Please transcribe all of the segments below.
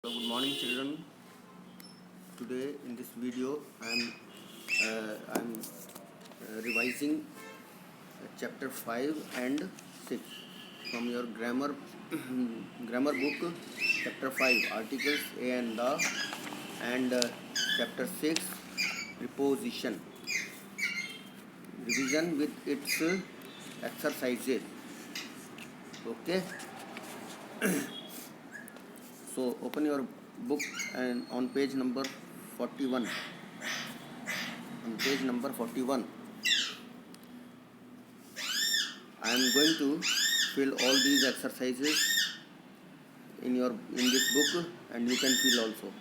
So good morning children. Today in this video I'm revising chapter 5 and 6 from your grammar grammar book. Chapter 5 articles a and the, and chapter 6 preposition, revision with its exercises. Okay, so open your book and on page number 41. On page number 41, I am going to fill all these exercises in this book, and you can fill also.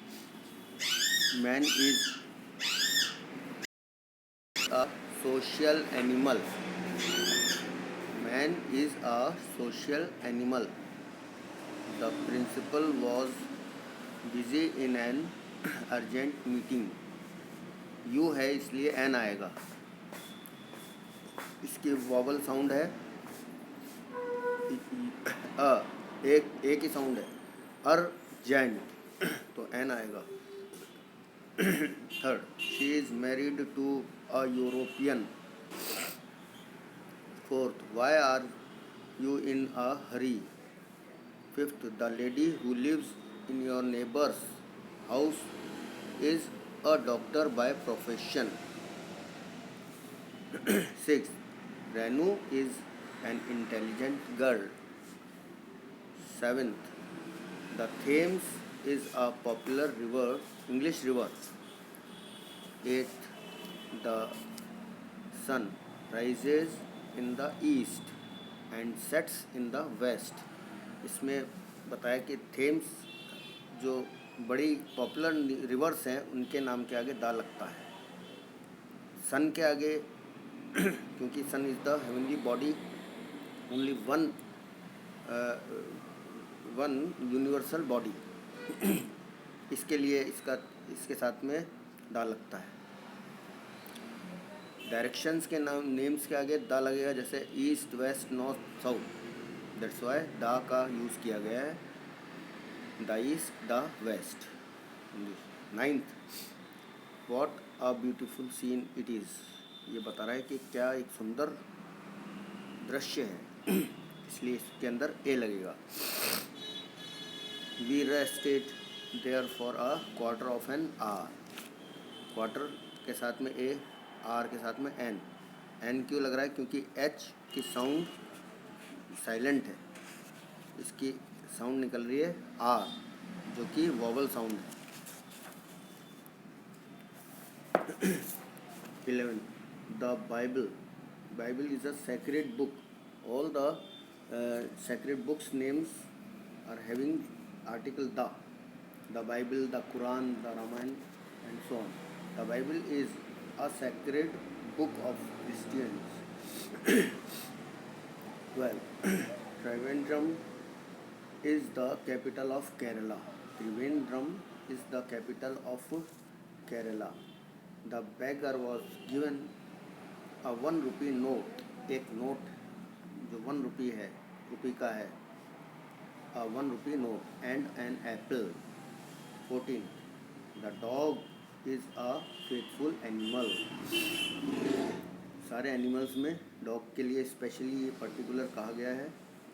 Man is a social animal. Man is a social animal. The principal was busy in an urgent meeting. You है इसलिए N आएगा. इसकी vowel sound है अ, एक ही sound है. Urgent तो एन आएगा. Third, she is married to a European. Fourth, why are you in a hurry. Fifth, the lady who lives in your neighbours house is a doctor by profession. Sixth, Renu is an intelligent girl. Seventh, the Thames is a popular river, English river. Eighth, the sun rises in the east and sets in the west. इसमें बताया कि Thames जो बड़ी popular reverse हैं उनके नाम के आगे दा लगता है. सन के आगे क्योंकि sun is the heavenly body, only one universal body. इसके लिए इसके साथ में दा लगता है. डायरेक्शंस के नेम्स के आगे दा लगेगा, जैसे east, west, north, south. That's why the का यूज़ किया गया है. The east, the west. Ninth, what a beautiful scene it is. ये बता रहा है कि क्या एक सुंदर दृश्य है, इसलिए इसके अंदर ए लगेगा. We rested there for a quarter of an hour. Quarter के साथ में ए, आर के साथ में एन. एन क्यों लग रहा है? क्योंकि एच की साउंड साइलेंट है, इसकी साउंड निकल रही है आर, जो कि वॉवल साउंड है. 11, the Bible is a sacred book. All the sacred books names are having article the Bible, the Quran, the Ramayana, and so on. The Bible is a sacred book of Christians. 12, Trivandrum is the capital of Kerala. Trivandrum is the capital of Kerala. The beggar was given a 1 rupee note. एक note जो 1 रुपी है, रुपी का है, a 1 rupee note and an apple. 14, the dog is a faithful animal. सारे animals में dog के लिए specially ये पर्टिकुलर कहा गया है,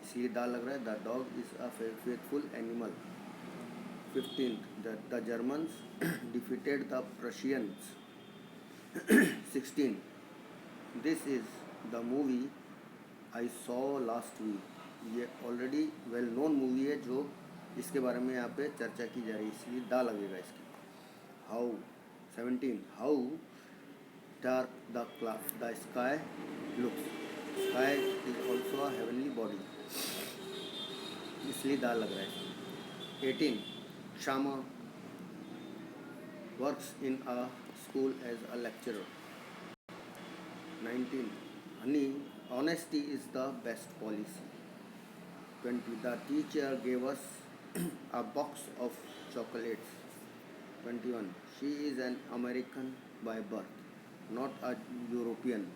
इसलिए दा लग रहा है. The dog is a faithful animal. 15, the Germans defeated the Prussians. 16, this is the movie I saw last week. ये ऑलरेडी वेल नोन मूवी है जो इसके बारे में यहाँ पे चर्चा की जा रही है, इसलिए दा लगेगा इसकी. How. 17, how dark the sky looks. Sky is also a heavenly body, इसलिए दा लग रहा है. 18, Shama works in a school as a lecturer. 19, honey, honesty is the best policy. 20, the teacher gave us a box of chocolates. 21, she is an American by birth, not a European.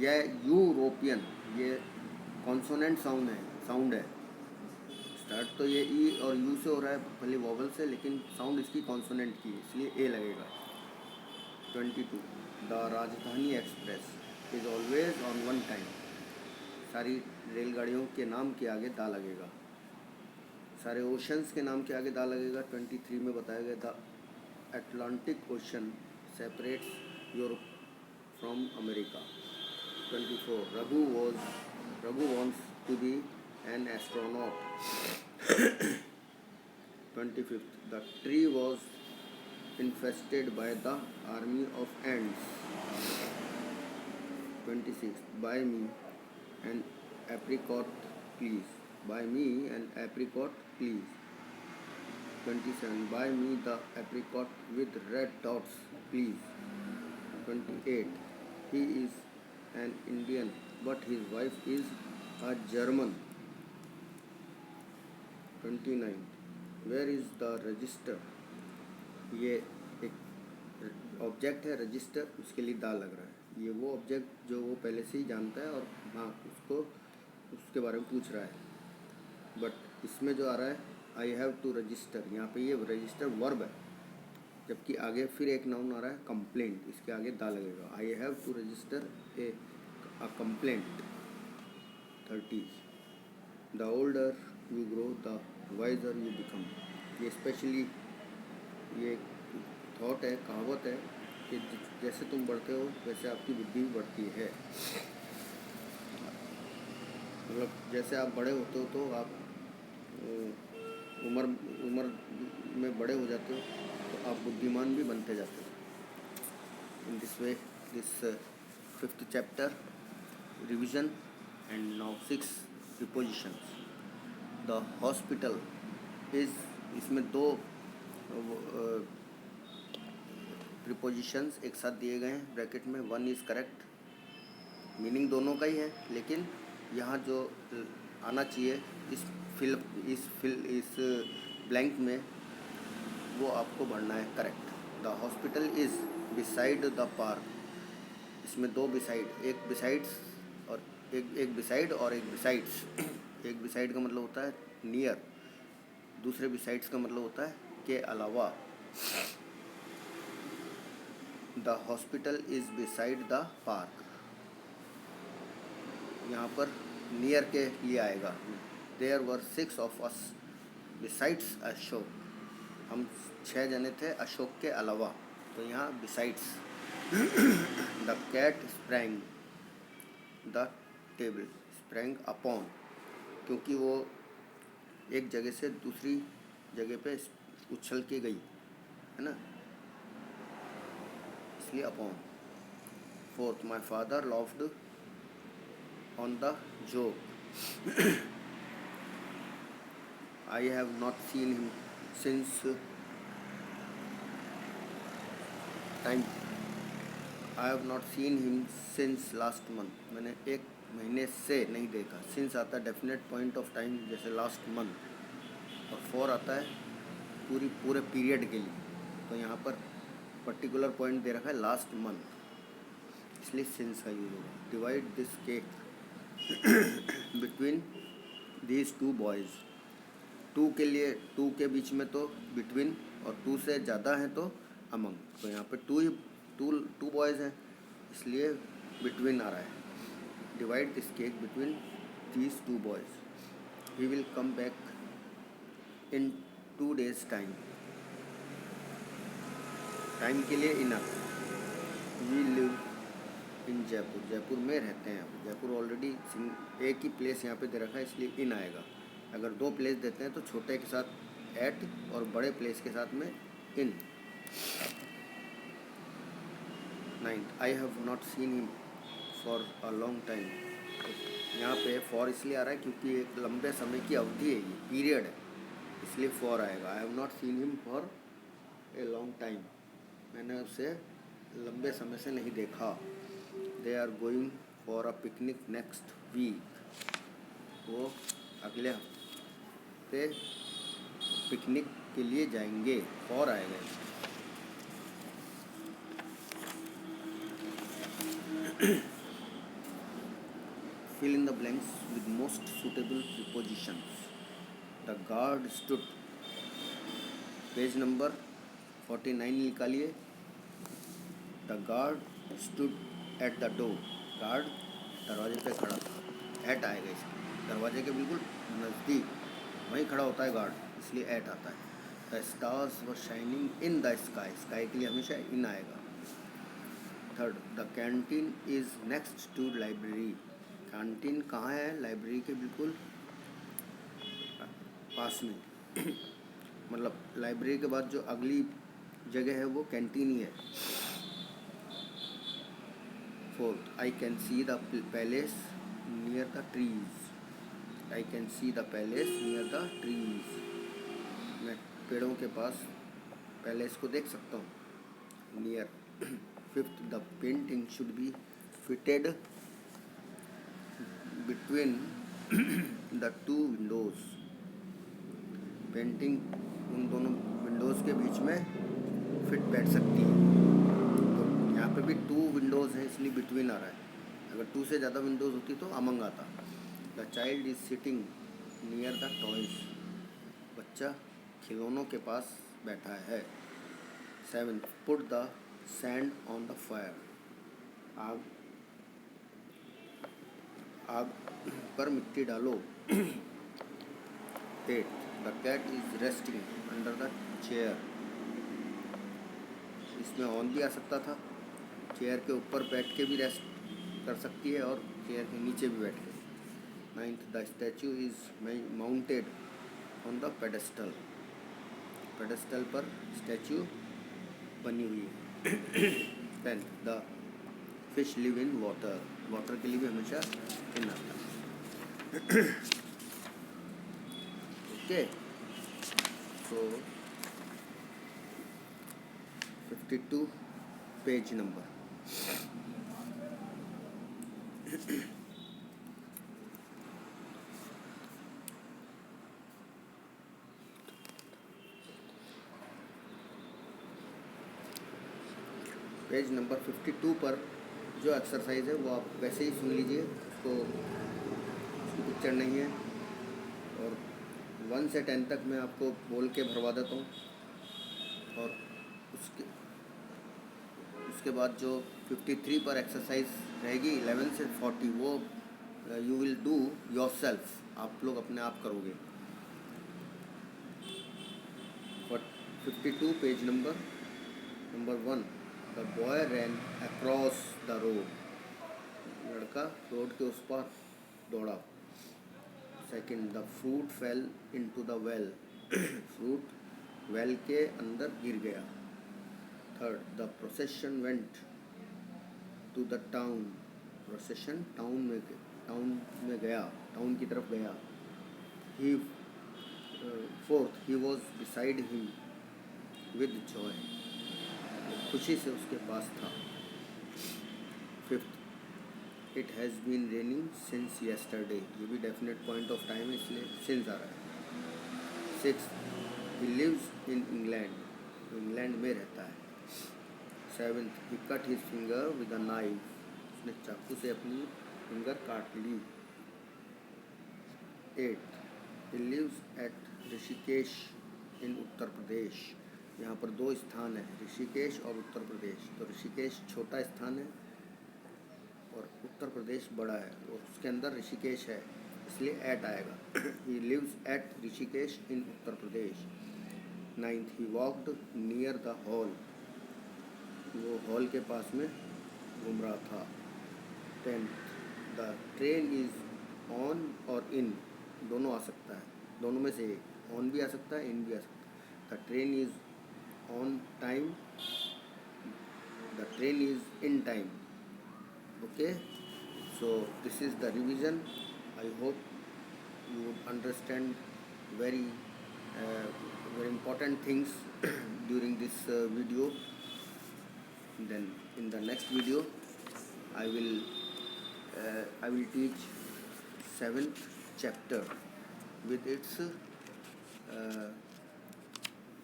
ये European, ये consonant sound है, sound है। Start तो ये ई और you से हो रहा है, पहले वॉवल से, लेकिन साउंड इसकी कॉन्सोनेंट की है, इसलिए ए लगेगा। 22 द राजधानी express is always on one time. सारी रेलगाड़ियों के नाम के आगे दा लगेगा। सारे ओशंस के नाम के आगे दा लगेगा। 23 में बताया गया the Atlantic ocean separates Europe from America. 24 Raghu wants to be an astronaut। 25th the tree was infested by the army of ants। 26th buy me an apricot please। Buy me an apricot please। 27 buy me the apricot with red dots please। 28 he is an Indian but his wife is a German। 29 where is the register। ये एक object है register, उसके लिए दा लग रहा है। ये वो ऑब्जेक्ट जो वो पहले से ही जानता है और हाँ उसको उसके बारे में पूछ रहा है। बट इसमें जो आ रहा है आई हैव टू रजिस्टर, यहाँ पे ये रजिस्टर वर्ब है, जबकि आगे फिर एक नाउन आ रहा है कंप्लेंट, इसके आगे दा लगेगा। I have to register a complaint. 30 the older you grow the wiser you become. ये स्पेशली ये थॉट है, कहावत है कि जैसे तुम बढ़ते हो वैसे आपकी बुद्धि भी बढ़ती है। मतलब जैसे आप बड़े होते हो तो आप उम्र में बड़े हो जाते हो तो आप बुद्धिमान भी बनते जाते हो। In this way this 5th chapter revision and now 6 prepositions. The hospital is, इसमें 2 प्रीपोजिशंस एक साथ दिए गए हैं ब्रैकेट में। 1 इज़ करेक्ट, मीनिंग दोनों का ही है, लेकिन यहाँ जो आना चाहिए इस ब्लैंक में वो आपको भरना है correct. The hospital is beside the park. इसमें 2 बिसाइड, एक बिसाइड्स और एक बिसाइड और एक बिसाइड्स। एक बिसाइड का मतलब होता है नियर, दूसरे बिसाइड्स का मतलब होता है के अलावा। The hospital is beside the park, यहाँ पर नियर के लिए आएगा। There were 6 of us besides Ashok. हम 6 जने थे अशोक के अलावा, तो यहाँ besides. The cat sprang the table. Sprang upon, क्योंकि वो एक जगह से दूसरी जगह पे उछल के गई है ना, इसलिए upon. 4th my father laughed on the joke. I have not seen him since time. I have not seen him since last month. मैंने 1 महीने से नहीं देखा। सिंस आता है डेफिनेट पॉइंट ऑफ टाइम, जैसे लास्ट मंथ, और 4 आता है पूरे पीरियड के लिए। तो यहाँ पर पर्टिकुलर पॉइंट दे रखा है लास्ट मंथ, इसलिए सिंस का यूज होगा। Divide this cake between these 2 boys. 2 के लिए 2 के बीच में तो बिटवीन, और 2 से ज़्यादा है तो अमंग। तो यहाँ पे 2 बॉयज़ हैं, इसलिए बिटवीन आ रहा है। Divide this cake between these 2 boys. He will come back in 2 days time. Time के लिए इन आता है। We live in Jaipur. Jaipur में रहते हैं। जयपुर ऑलरेडी एक ही प्लेस यहाँ पे दे रखा है, इसलिए इन आएगा। अगर 2 प्लेस देते हैं तो छोटे के साथ एट और बड़े प्लेस के साथ में इन। 9th I have not seen him for a long time. यहाँ पे फॉर इसलिए आ रहा है क्योंकि एक लंबे समय की अवधि है, ये पीरियड है, इसलिए फॉर आएगा। I have not seen him for a long time, मैंने उसे लंबे समय से नहीं देखा। They are going for a picnic next week. वो अगले हफ्ते पिकनिक के लिए जाएंगे, फॉर आएगा। fill in the blanks with most suitable prepositions. The guard stood. Page number 49 निकालिए. The guard stood at the door. Guard दरवाजे पे खड़ा था. एट आएगा इसमें, दरवाजे के बिल्कुल नज़दीक वहीं खड़ा होता है गार्ड, इसलिए एट आता है. The stars were shining in the sky. Sky के लिए हमेशा इन आएगा. Third, the canteen is next to library. Canteen कहाँ है? लाइब्रेरी के बिल्कुल पास में. मतलब लाइब्रेरी के बाद जो अगली जगह है वो कैंटीन ही है. Fourth, I can see the palace near the trees. I can see the palace near the trees. मैं पेड़ों के पास पैलेस को देख सकता हूँ. Near. Fifth, the painting should be fitted between the two Windows. Painting उन दोनों विंडोज़ के बीच में फिट बैठ सकती है. तो यहाँ पे भी 2 विंडोज़ हैं इसलिए बिटवीन आ रहा है. अगर 2 से ज़्यादा विंडोज़ होती तो अमंग आता. The child is sitting near the toys. बच्चा खिलौनों के पास बैठा है. 7, put the sand on the fire. आग पर मिट्टी डालो. 8, the cat is resting under the chair. इसमें ऑन भी आ सकता था. चेयर के ऊपर बैठ के भी रेस्ट कर सकती है और चेयर के नीचे भी बैठ के. 9th, the statue is mounted on the pedestal. Pedestal पर स्टैचू बनी हुई है. 10th, the fish live in water. Water के लिए भी हमेशा इन आता है. ओके. सो 52 पेज नंबर. पेज नंबर 52 पर जो एक्सरसाइज है वो आप वैसे ही सुन लीजिए. उसकी पिक्चर नहीं है. और 1 से 10 तक मैं आपको बोल के भरवा देता हूँ. और उसके बाद जो 53 पर एक्सरसाइज रहेगी 11 से 40 वो you will do yourself. आप लोग अपने आप करोगे. 52 page number 1. The boy ran across the road. लड़का रोड के उस पार दौड़ा. Second, the fruit fell into the well. Fruit well के अंदर गिर गया. Third, the procession went to the town. Procession town में गया, टाउन की तरफ गया. He fourth, he was beside him with joy. खुशी से उसके पास था. Fifth, it has been raining since yesterday. ये भी डेफिनेट पॉइंट ऑफ टाइम है इसलिए सिंस आ रहा है. Sixth, he lives in England. England में रहता है. Seventh, he cut his finger with a knife. उसने चाकू से अपनी फिंगर काट ली. Eighth, he lives at Rishikesh in Uttar Pradesh. यहाँ पर 2 स्थान है, ऋषिकेश और उत्तर प्रदेश. तो ऋषिकेश छोटा स्थान है और उत्तर प्रदेश बड़ा है और उसके अंदर ऋषिकेश है इसलिए एट आएगा. He lives at Rishikesh in Uttar Pradesh. 9th, he walked near the hall. वो हॉल के पास में घूम रहा था. 10th, the train is on और इन. दोनों आ सकता है, दोनों में से एक. ऑन भी आ सकता है, इन भी आ सकता है. The train is on time, the train is in time. Okay, so this is the revision. I hope you would understand very important things during this video. Then in the next video I will teach 7th chapter with its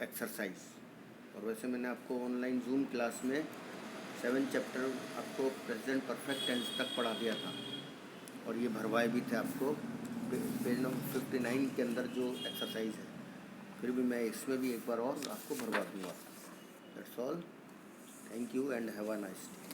exercise. और वैसे मैंने आपको online zoom class में 7 chapter आपको present perfect tense तक पढ़ा दिया था. और ये भरवाए भी थे आपको पेज नंबर 59 के अंदर जो एक्सरसाइज है, फिर भी मैं इसमें भी एक बार और आपको भरवा दूँगा। That's all, thank you and have a nice day.